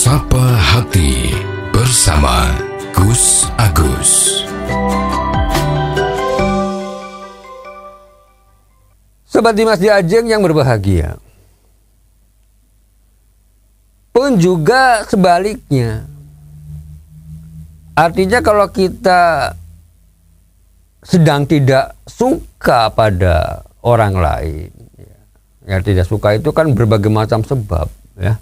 Sapa Hati bersama Gus Agus. Sobat Dimas di Ajeng yang berbahagia. Pun juga sebaliknya. Artinya kalau kita sedang tidak suka pada orang lain, ya tidak suka itu kan berbagai macam sebab, ya.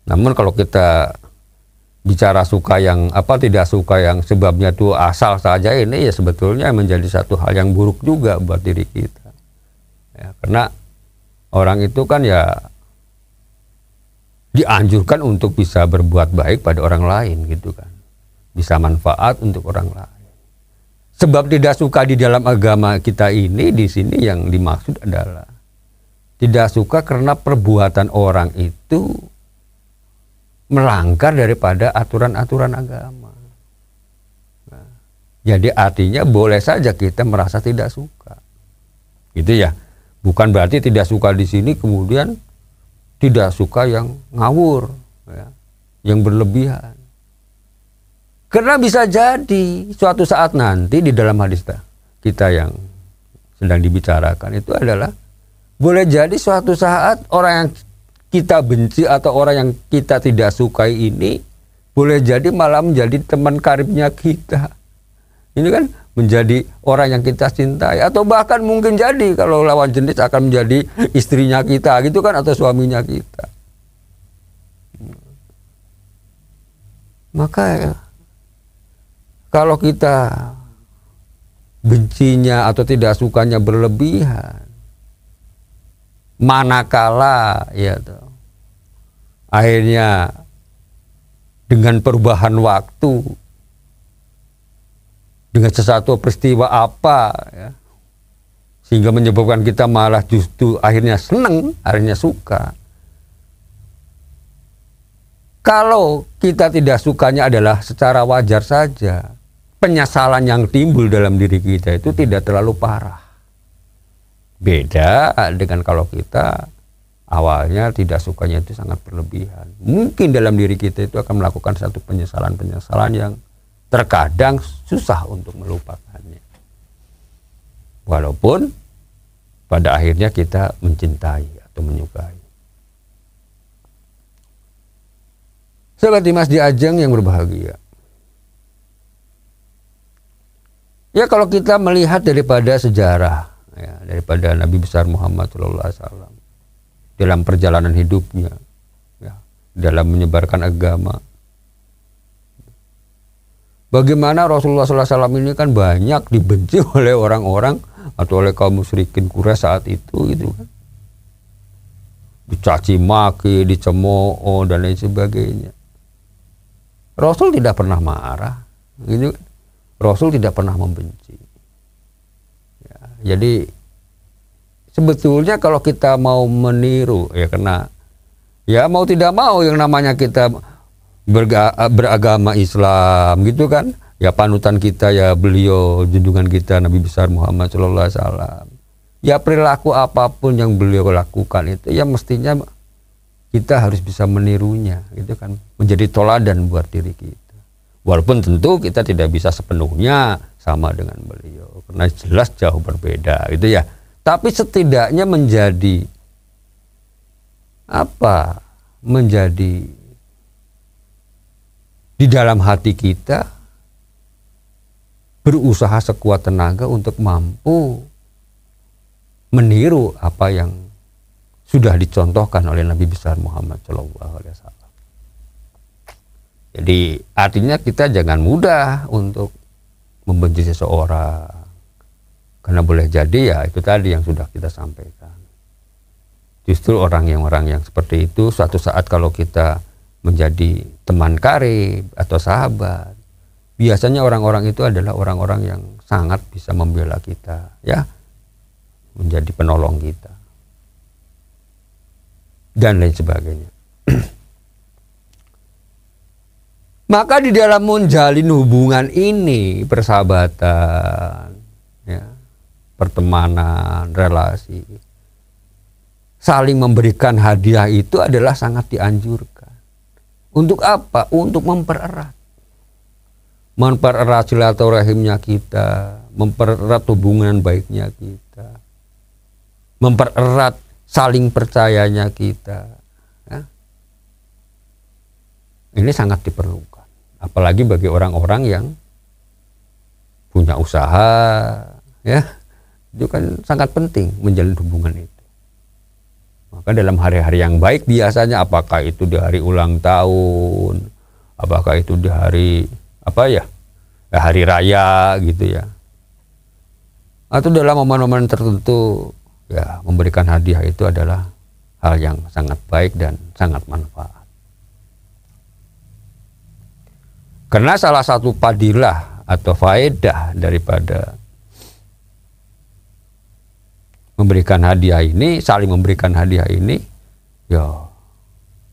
Namun kalau kita bicara suka yang tidak suka yang sebabnya itu asal saja, ini ya sebetulnya menjadi satu hal yang buruk juga buat diri kita. Ya, karena orang itu kan ya dianjurkan untuk bisa berbuat baik pada orang lain gitu kan. Bisa manfaat untuk orang lain. Sebab tidak suka di dalam agama kita ini di sini yang dimaksud adalah tidak suka karena perbuatan orang itu melanggar daripada aturan-aturan agama. Nah, jadi artinya boleh saja kita merasa tidak suka. Gitu ya. Bukan berarti tidak suka di sini kemudian tidak suka yang ngawur, ya, yang berlebihan. Karena bisa jadi suatu saat nanti di dalam hadis kita yang sedang dibicarakan itu adalah boleh jadi suatu saat orang yang kita benci atau orang yang kita tidak sukai ini boleh jadi malah menjadi teman karibnya kita. Ini kan menjadi orang yang kita cintai, atau bahkan mungkin jadi kalau lawan jenis akan menjadi istrinya kita gitu kan, atau suaminya kita. Maka kalau kita bencinya atau tidak sukanya berlebihan, manakala ya akhirnya dengan perubahan waktu, dengan sesuatu peristiwa ya, sehingga menyebabkan kita malah justru akhirnya senang, akhirnya suka. Kalau kita tidak sukanya adalah secara wajar saja, penyesalan yang timbul dalam diri kita itu tidak terlalu parah. Beda dengan kalau kita awalnya tidak sukanya itu sangat berlebihan. Mungkin dalam diri kita itu akan melakukan satu penyesalan-penyesalan yang terkadang susah untuk melupakannya. Walaupun pada akhirnya kita mencintai atau menyukai. Sobat Dimas di Ajeng yang berbahagia. Ya kalau kita melihat daripada sejarah, ya, daripada Nabi besar Muhammad SAW dalam perjalanan hidupnya, ya, dalam menyebarkan agama, bagaimana Rasulullah SAW ini kan banyak dibenci oleh orang-orang atau oleh kaum musyrikin Quraisy saat itu gitu kan, dicaci maki, dicemooh dan lain sebagainya. Rasul tidak pernah marah, gitu. Rasul tidak pernah membenci. Ya, jadi sebetulnya kalau kita mau meniru, ya karena ya mau tidak mau yang namanya kita beragama Islam gitu kan, ya panutan kita ya beliau, junjungan kita Nabi besar Muhammad SAW. Ya perilaku apapun yang beliau lakukan itu ya mestinya kita harus bisa menirunya, gitu kan, menjadi toladan buat diri kita. Walaupun tentu kita tidak bisa sepenuhnya sama dengan beliau, karena jelas jauh berbeda, gitu ya. Tapi setidaknya menjadi menjadi di dalam hati kita berusaha sekuat tenaga untuk mampu meniru apa yang sudah dicontohkan oleh Nabi besar Muhammad SAW. Jadi artinya kita jangan mudah untuk membenci seseorang, karena boleh jadi ya itu tadi yang sudah kita sampaikan. Justru orang yang seperti itu suatu saat kalau kita menjadi teman karib atau sahabat, biasanya orang-orang itu adalah orang-orang yang sangat bisa membela kita, ya, menjadi penolong kita dan lain sebagainya. Maka di dalam menjalin hubungan ini, persahabatan, ya, pertemanan, relasi, saling memberikan hadiah itu adalah sangat dianjurkan Untuk apa? Untuk mempererat silaturahimnya kita, mempererat hubungan baiknya kita, mempererat saling percayanya kita. Ya. Ini sangat diperlukan, apalagi bagi orang-orang yang punya usaha, ya, itu kan sangat penting menjalin hubungan itu. Maka dalam hari-hari yang baik biasanya, apakah itu di hari ulang tahun, apakah itu di hari hari raya gitu ya, atau dalam momen-momen tertentu, ya, memberikan hadiah itu adalah hal yang sangat baik dan sangat manfaat. Karena salah satu fadilah atau faedah daripada memberikan hadiah ini, saling memberikan hadiah ini, ya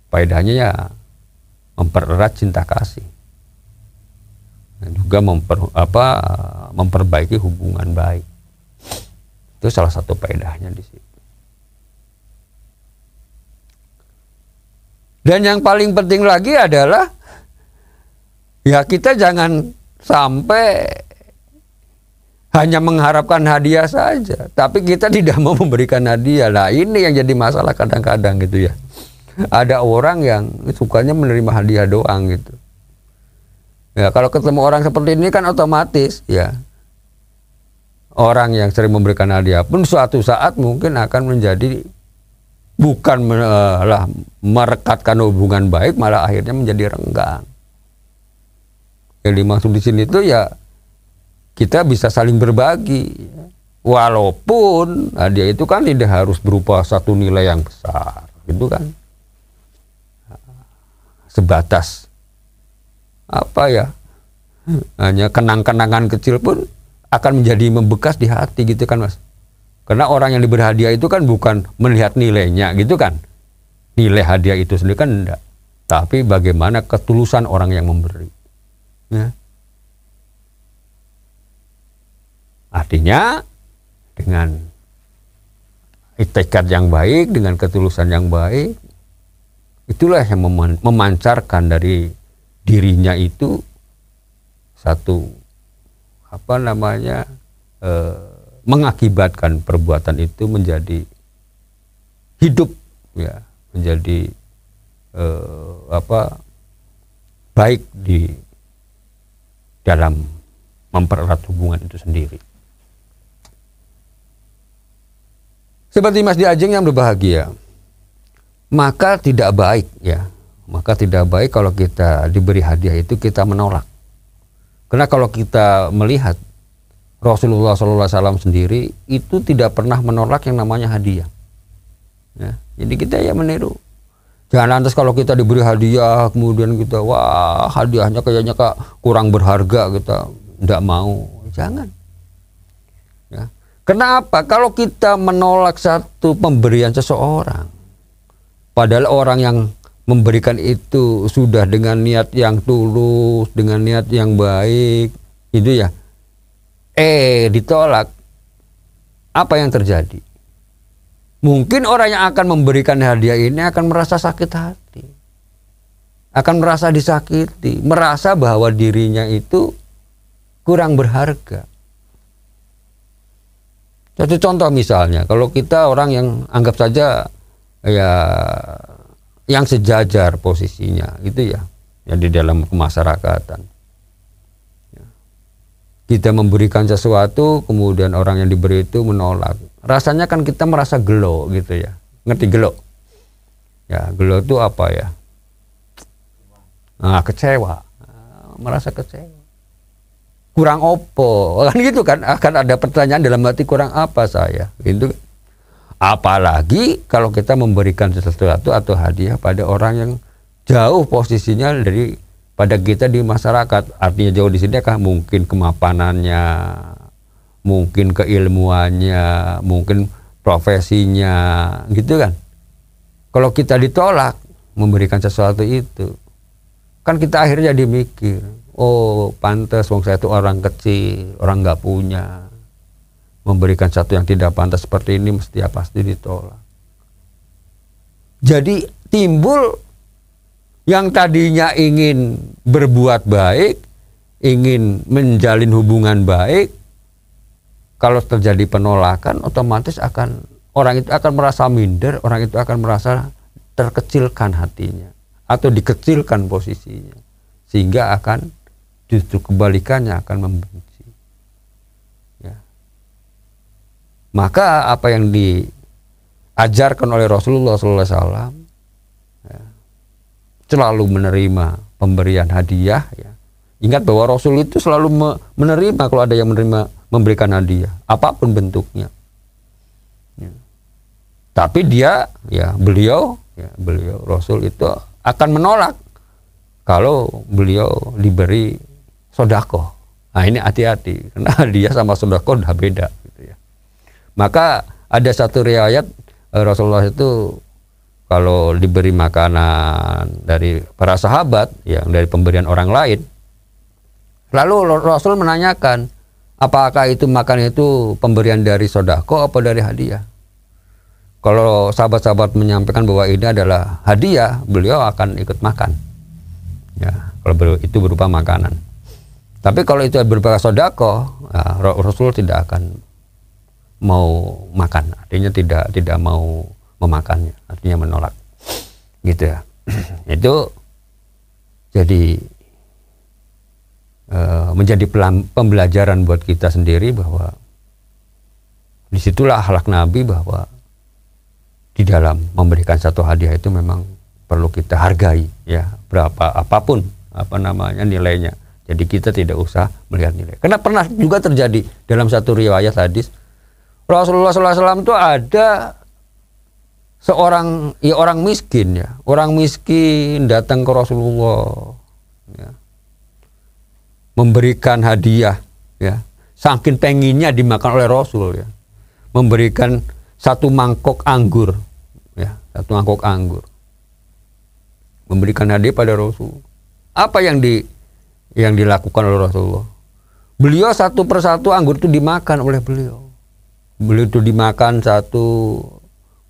faedahnya ya mempererat cinta kasih. Dan juga memperbaiki hubungan baik. Itu salah satu faedahnya di situ. Dan yang paling penting lagi adalah, ya, kita jangan sampai hanya mengharapkan hadiah saja, tapi kita tidak mau memberikan hadiah. Nah, ini yang jadi masalah kadang-kadang gitu ya. Ada orang yang sukanya menerima hadiah doang gitu. Ya, kalau ketemu orang seperti ini kan otomatis, ya, orang yang sering memberikan hadiah pun suatu saat mungkin akan menjadi bukan merekatkan hubungan baik, malah akhirnya menjadi renggang. Yang dimaksud di sini itu ya kita bisa saling berbagi, walaupun hadiah itu kan tidak harus berupa satu nilai yang besar, gitu kan? Sebatas hanya kenang-kenangan kecil pun akan menjadi membekas di hati, gitu kan, Mas? Karena orang yang diberi hadiah itu kan bukan melihat nilainya, gitu kan? Nilai hadiah itu sendiri kan enggak, tapi bagaimana ketulusan orang yang memberi. Ya. Artinya dengan itikad yang baik, dengan ketulusan yang baik, itulah yang memancarkan dari dirinya itu satu mengakibatkan perbuatan itu menjadi hidup, ya, menjadi baik di dalam mempererat hubungan itu sendiri. Seperti Mas Diajeng yang berbahagia, maka tidak baik, ya, maka tidak baik kalau kita diberi hadiah itu kita menolak. Karena kalau kita melihat Rasulullah SAW sendiri itu tidak pernah menolak yang namanya hadiah. Ya, jadi kita ya meniru. Jangan lantas kalau kita diberi hadiah kemudian kita, wah, hadiahnya kayaknya kurang berharga, kita tidak mau. Jangan. Ya. Kenapa? Kalau kita menolak satu pemberian seseorang, padahal orang yang memberikan itu sudah dengan niat yang tulus, dengan niat yang baik, itu ya, ditolak, apa yang terjadi? Mungkin orang yang akan memberikan hadiah ini akan merasa sakit hati, akan merasa disakiti, merasa bahwa dirinya itu kurang berharga. Satu contoh misalnya, kalau kita orang yang anggap saja ya yang sejajar posisinya itu ya di dalam kemasyarakatan, ya, kita memberikan sesuatu kemudian orang yang diberi itu menolak, rasanya kan kita merasa gelo gitu ya. Ngerti gelo? Ya, gelo itu apa ya? Nah, kecewa, merasa kecewa, kurang opo kan, gitu kan. Akan ada pertanyaan dalam hati, kurang apa saya, gitu. Apalagi kalau kita memberikan sesuatu atau hadiah pada orang yang jauh posisinya dari pada kita di masyarakat. Artinya jauh di sini kan mungkin kemapanannya, mungkin keilmuannya, mungkin profesinya, gitu kan. Kalau kita ditolak memberikan sesuatu itu, kan kita akhirnya jadi mikir, oh pantas wong saya itu orang kecil, orang nggak punya, memberikan satu yang tidak pantas seperti ini pasti ditolak. Jadi timbul Yang tadinya ingin berbuat baik, ingin menjalin hubungan baik, kalau terjadi penolakan, otomatis orang itu akan merasa minder, orang itu akan merasa terkecilkan hatinya atau dikecilkan posisinya, sehingga akan justru kebalikannya akan membenci. Ya. Maka apa yang diajarkan oleh Rasulullah SAW, ya, selalu menerima pemberian hadiah. Ya. Ingat bahwa Rasul itu selalu menerima kalau ada yang memberikan hadiah, apapun bentuknya. Ya. Tapi beliau Rasul itu akan menolak kalau beliau diberi sodako. Nah ini hati-hati, karena hadiah sama sodako udah beda. Gitu ya. Maka ada satu riwayat Rasulullah itu kalau diberi makanan dari para sahabat, yang dari pemberian orang lain, lalu Rasul menanyakan, apakah itu makan itu pemberian dari sodako atau dari hadiah? Kalau sahabat-sahabat menyampaikan bahwa ini adalah hadiah, beliau akan ikut makan. Ya, kalau itu berupa makanan. Tapi kalau itu berupa sodako, Rasul tidak akan mau makan. Artinya tidak mau memakannya. Artinya menolak. Gitu ya. Itu jadi menjadi pembelajaran buat kita sendiri bahwa disitulah akhlak Nabi, bahwa di dalam memberikan satu hadiah itu memang perlu kita hargai, ya, apapun nilainya. Jadi kita tidak usah melihat nilai. Karena pernah juga terjadi dalam satu riwayat hadis, Rasulullah SAW itu ada orang miskin, ya, orang miskin datang ke Rasulullah, ya, memberikan hadiah, ya, saking penginnya dimakan oleh Rasul, ya, memberikan satu mangkok anggur, ya, satu mangkok anggur, memberikan hadiah pada Rasul. Apa yang dilakukan oleh Rasulullah? Beliau satu persatu anggur itu dimakan oleh beliau. Beliau itu dimakan satu,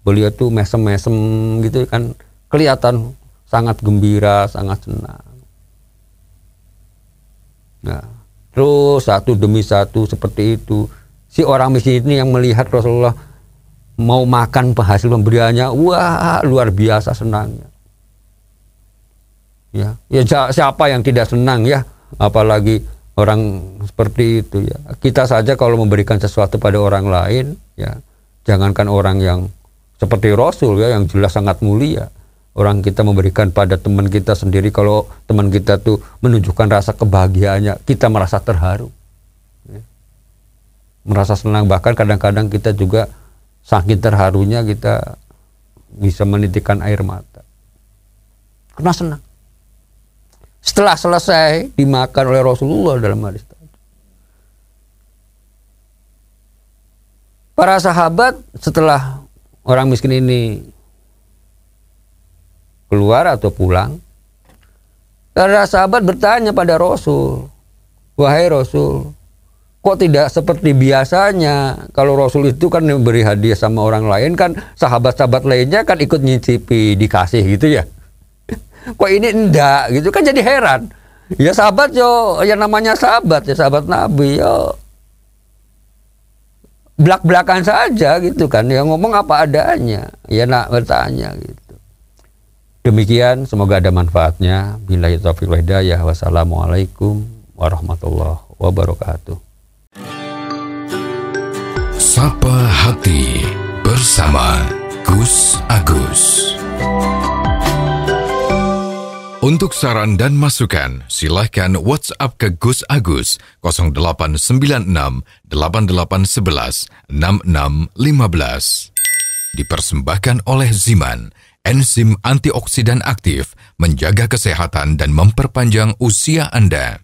beliau itu mesem-mesem gitu kan, kelihatan sangat gembira, sangat senang. Nah, terus satu demi satu seperti itu. Si orang miskin ini yang melihat Rasulullah mau makan hasil pemberiannya, wah, luar biasa senangnya. Ya, siapa yang tidak senang, ya, apalagi orang seperti itu, ya. Kita saja kalau memberikan sesuatu pada orang lain, ya, jangankan orang yang seperti Rasul, ya, yang jelas sangat mulia. Orang kita memberikan pada teman kita sendiri, kalau teman kita tuh menunjukkan rasa kebahagiaannya, kita merasa terharu, ya. Merasa senang, bahkan kadang-kadang kita juga saking terharunya kita bisa menitikkan air mata karena senang. Setelah selesai dimakan oleh Rasulullah dalam hadis tadi, para sahabat setelah orang miskin ini keluar atau pulang, para sahabat bertanya pada Rasul, wahai Rasul, kok tidak seperti biasanya? Kalau Rasul itu kan memberi hadiah sama orang lain, kan sahabat-sahabat lainnya kan ikut nyicipi, dikasih gitu, ya. Kok ini enggak gitu kan, jadi heran. Ya sahabat yang namanya sahabat, ya sahabat Nabi, ya belak-belakan saja gitu kan, ya ngomong apa adanya, ya nak bertanya gitu. Demikian, semoga ada manfaatnya. Billahi taufiq wal hidayah. Wassalamualaikum warahmatullahi wabarakatuh. Sapa Hati bersama Gus Agus. Untuk saran dan masukan, silahkan WhatsApp ke Gus Agus 0896 8811 6615. Dipersembahkan oleh Ziman, enzim antioksidan aktif, menjaga kesehatan dan memperpanjang usia Anda.